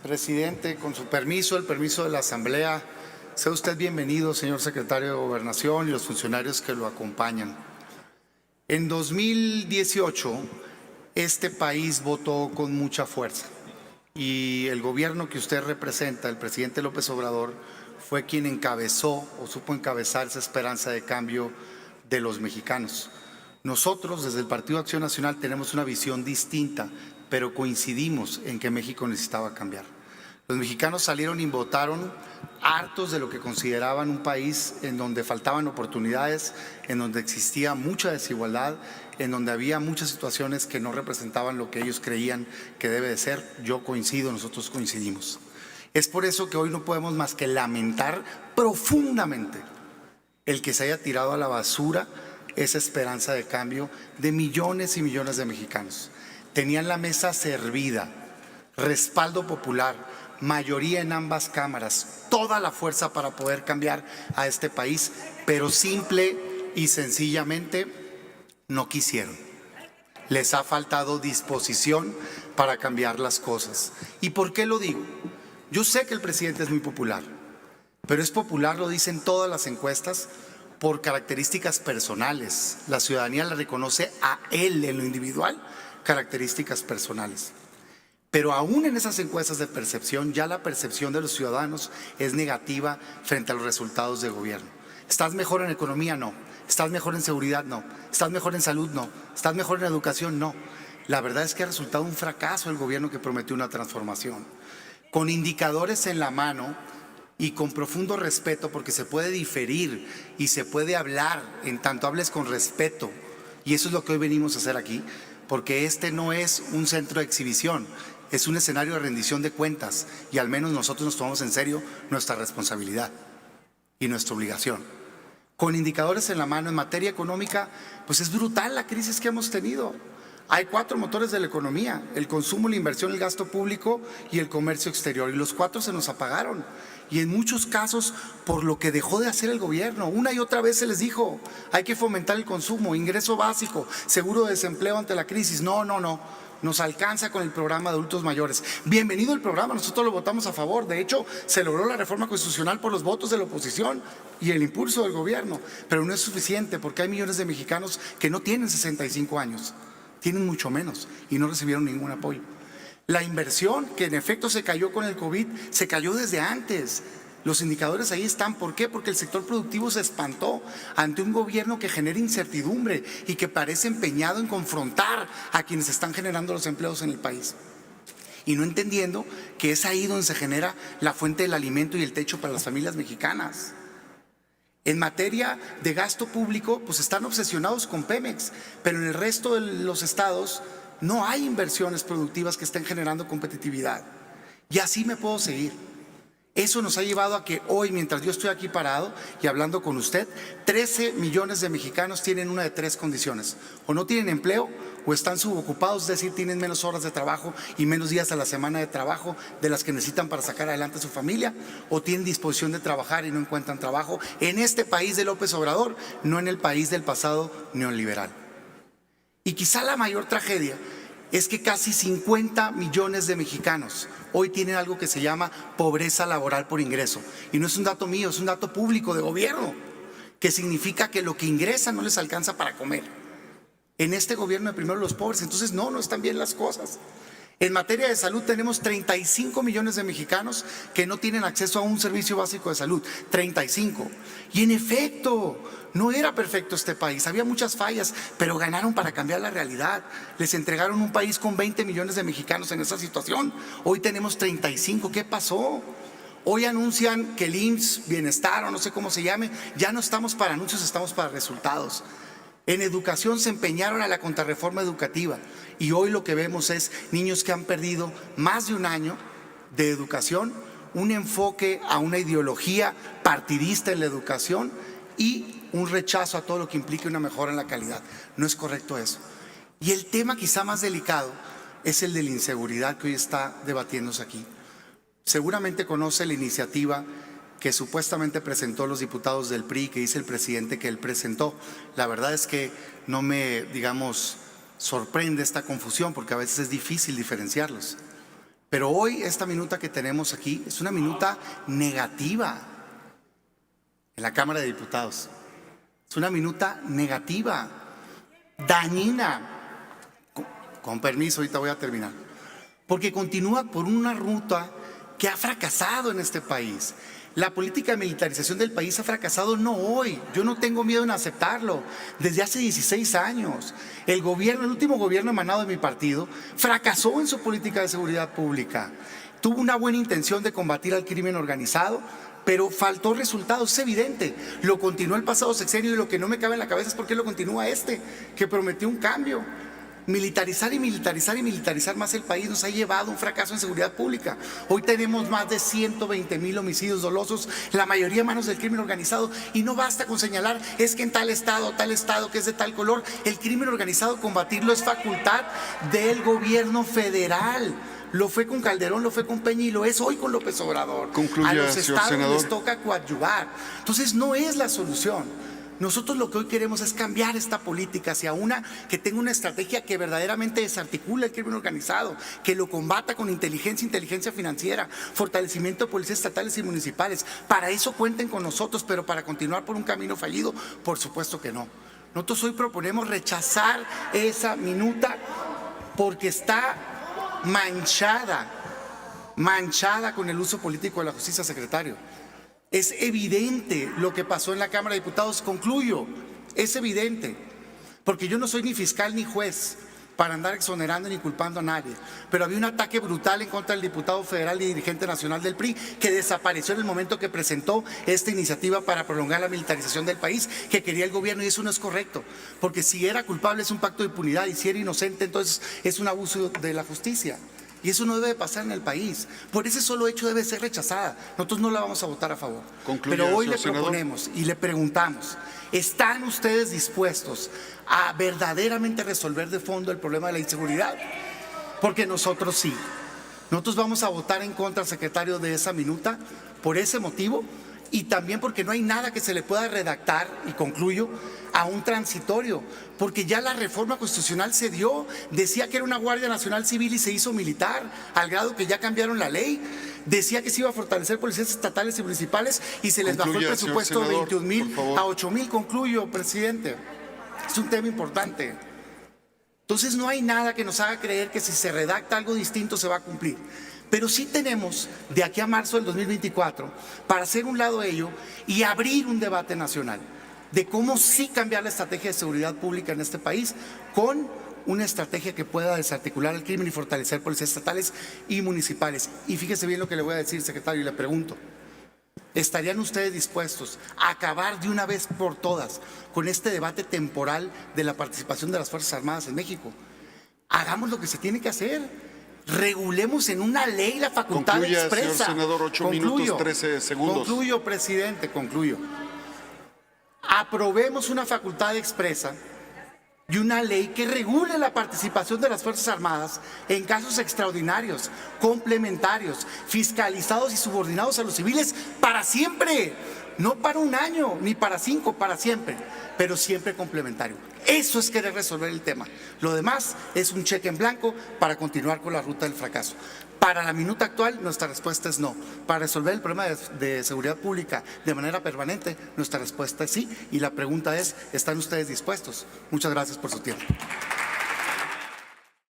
Presidente, con su permiso, el permiso de la Asamblea, sea usted bienvenido, señor secretario de Gobernación y los funcionarios que lo acompañan. En 2018, este país votó con mucha fuerza y el gobierno que usted representa, el presidente López Obrador, fue quien encabezó o supo encabezar esa esperanza de cambio de los mexicanos. Nosotros, desde el Partido Acción Nacional, tenemos una visión distinta, pero coincidimos en que México necesitaba cambiar. Los mexicanos salieron y votaron hartos de lo que consideraban un país en donde faltaban oportunidades, en donde existía mucha desigualdad, en donde había muchas situaciones que no representaban lo que ellos creían que debe de ser. Yo coincido, nosotros coincidimos. Es por eso que hoy no podemos más que lamentar profundamente el que se haya tirado a la basura esa esperanza de cambio de millones y millones de mexicanos. Tenían la mesa servida, respaldo popular, mayoría en ambas cámaras, toda la fuerza para poder cambiar a este país, pero simple y sencillamente no quisieron. Les ha faltado disposición para cambiar las cosas. ¿Y por qué lo digo? Yo sé que el presidente es muy popular, pero es popular, lo dicen todas las encuestas, por características personales. La ciudadanía le reconoce a él en lo individual características personales. Pero aún en esas encuestas de percepción, ya la percepción de los ciudadanos es negativa frente a los resultados de gobierno. ¿Estás mejor en economía? No. ¿Estás mejor en seguridad? No. ¿Estás mejor en salud? No. ¿Estás mejor en educación? No. La verdad es que ha resultado un fracaso el gobierno que prometió una transformación. Con indicadores en la mano y con profundo respeto, porque se puede diferir y se puede hablar en tanto hables con respeto. Y eso es lo que hoy venimos a hacer aquí, porque este no es un centro de exhibición, es un escenario de rendición de cuentas y al menos nosotros nos tomamos en serio nuestra responsabilidad y nuestra obligación. Con indicadores en la mano en materia económica, pues es brutal la crisis que hemos tenido. Hay 4 motores de la economía: el consumo, la inversión, el gasto público y el comercio exterior, y los 4 se nos apagaron. Y en muchos casos por lo que dejó de hacer el gobierno. Una y otra vez se les dijo, hay que fomentar el consumo, ingreso básico, seguro de desempleo ante la crisis. No, nos alcanza con el programa de adultos mayores. Bienvenido el programa, nosotros lo votamos a favor. De hecho, se logró la reforma constitucional por los votos de la oposición y el impulso del gobierno. Pero no es suficiente, porque hay millones de mexicanos que no tienen 65 años, tienen mucho menos y no recibieron ningún apoyo. La inversión, que en efecto se cayó con el COVID, se cayó desde antes. Los indicadores ahí están. ¿Por qué? Porque el sector productivo se espantó ante un gobierno que genera incertidumbre y que parece empeñado en confrontar a quienes están generando los empleos en el país. Y no entendiendo que es ahí donde se genera la fuente del alimento y el techo para las familias mexicanas. En materia de gasto público, pues están obsesionados con Pemex, pero en el resto de los estados no hay inversiones productivas que estén generando competitividad. Y así me puedo seguir. Eso nos ha llevado a que hoy, mientras yo estoy aquí parado y hablando con usted, 13 millones de mexicanos tienen una de 3 condiciones: o no tienen empleo, o están subocupados, es decir, tienen menos horas de trabajo y menos días a la semana de trabajo de las que necesitan para sacar adelante a su familia, o tienen disposición de trabajar y no encuentran trabajo en este país de López Obrador, no en el país del pasado neoliberal. Y quizá la mayor tragedia es que casi 50 millones de mexicanos hoy tienen algo que se llama pobreza laboral por ingreso. Y no es un dato mío, es un dato público de gobierno, que significa que lo que ingresan no les alcanza para comer. En este gobierno de primero los pobres. Entonces no están bien las cosas. En materia de salud tenemos 35 millones de mexicanos que no tienen acceso a un servicio básico de salud. 35. Y en efecto, no era perfecto este país, había muchas fallas, pero ganaron para cambiar la realidad. Les entregaron un país con 20 millones de mexicanos en esa situación. Hoy tenemos 35. ¿Qué pasó? Hoy anuncian que el IMSS, Bienestar o no sé cómo se llame, ya no estamos para anuncios, estamos para resultados. En educación se empeñaron a la contrarreforma educativa y hoy lo que vemos es niños que han perdido más de un año de educación, un enfoque a una ideología partidista en la educación y un rechazo a todo lo que implique una mejora en la calidad. No es correcto eso. Y el tema quizá más delicado es el de la inseguridad que hoy está debatiéndose aquí. Seguramente conoce la iniciativa que supuestamente presentó los diputados del PRI, que dice el presidente que él presentó. La verdad es que no me, sorprende esta confusión, porque a veces es difícil diferenciarlos. Pero hoy esta minuta que tenemos aquí es una minuta negativa en la Cámara de Diputados. Es una minuta negativa, dañina. Con permiso, ahorita voy a terminar. Porque continúa por una ruta que ha fracasado en este país. La política de militarización del país ha fracasado no hoy, yo no tengo miedo en aceptarlo, desde hace 16 años. El último gobierno emanado de mi partido, fracasó en su política de seguridad pública. Tuvo una buena intención de combatir al crimen organizado, pero faltó resultados, es evidente. Lo continuó el pasado sexenio y lo que no me cabe en la cabeza es por qué lo continúa que prometió un cambio. Militarizar y militarizar y militarizar más el país nos ha llevado a un fracaso en seguridad pública. Hoy tenemos más de 120,000 homicidios dolosos, la mayoría a manos del crimen organizado, y no basta con señalar, es que en tal estado, que es de tal color. El crimen organizado, combatirlo es facultad del gobierno federal. Lo fue con Calderón, lo fue con Peña y lo es hoy con López Obrador. Concluya, a los estados senador. les toca coadyuvar. Entonces no es la solución. Nosotros lo que hoy queremos es cambiar esta política hacia una que tenga una estrategia que verdaderamente desarticule el crimen organizado, que lo combata con inteligencia financiera, fortalecimiento de policías estatales y municipales. Para eso cuenten con nosotros, pero para continuar por un camino fallido, por supuesto que no. Nosotros hoy proponemos rechazar esa minuta porque está manchada con el uso político de la justicia, secretario. Es evidente lo que pasó en la Cámara de Diputados. Concluyo, es evidente, porque yo no soy ni fiscal ni juez para andar exonerando ni culpando a nadie, pero había un ataque brutal en contra del diputado federal y dirigente nacional del PRI que desapareció en el momento que presentó esta iniciativa para prolongar la militarización del país que quería el gobierno, y eso no es correcto, porque si era culpable es un pacto de impunidad y si era inocente entonces es un abuso de la justicia. Y eso no debe pasar en el país. Por ese solo hecho debe ser rechazada. Nosotros no la vamos a votar a favor. Concluye, pero hoy le senador. proponemos y le preguntamos, ¿están ustedes dispuestos a verdaderamente resolver de fondo el problema de la inseguridad? Porque nosotros sí. Nosotros vamos a votar en contra, secretario, de esa minuta por ese motivo, y también porque no hay nada que se le pueda redactar, y concluyo, a un transitorio, porque ya la reforma constitucional se dio, decía que era una Guardia Nacional Civil y se hizo militar, al grado que ya cambiaron la ley. Decía que se iba a fortalecer policías estatales y municipales y se les bajó el presupuesto de 21,000 a 8,000. Concluyo, presidente, es un tema importante. Entonces no hay nada que nos haga creer que si se redacta algo distinto se va a cumplir. Pero sí tenemos de aquí a marzo del 2024 para hacer un lado ello y abrir un debate nacional de cómo sí cambiar la estrategia de seguridad pública en este país con una estrategia que pueda desarticular el crimen y fortalecer policías estatales y municipales. Y fíjese bien lo que le voy a decir, secretario, y le pregunto, ¿estarían ustedes dispuestos a acabar de una vez por todas con este debate temporal de la participación de las Fuerzas Armadas en México? Hagamos lo que se tiene que hacer. Regulemos en una ley la facultad Concluya, expresa. señor senador, 8 minutos 13 segundos. Concluyo, presidente, concluyo. Aprobemos una facultad expresa y una ley que regule la participación de las Fuerzas Armadas en casos extraordinarios, complementarios, fiscalizados y subordinados a los civiles para siempre. No para un año, ni para 5, para siempre, pero siempre complementario. Eso es querer resolver el tema. Lo demás es un cheque en blanco para continuar con la ruta del fracaso. Para la minuta actual, nuestra respuesta es no. Para resolver el problema de seguridad pública de manera permanente, nuestra respuesta es sí. Y la pregunta es, ¿están ustedes dispuestos? Muchas gracias por su tiempo.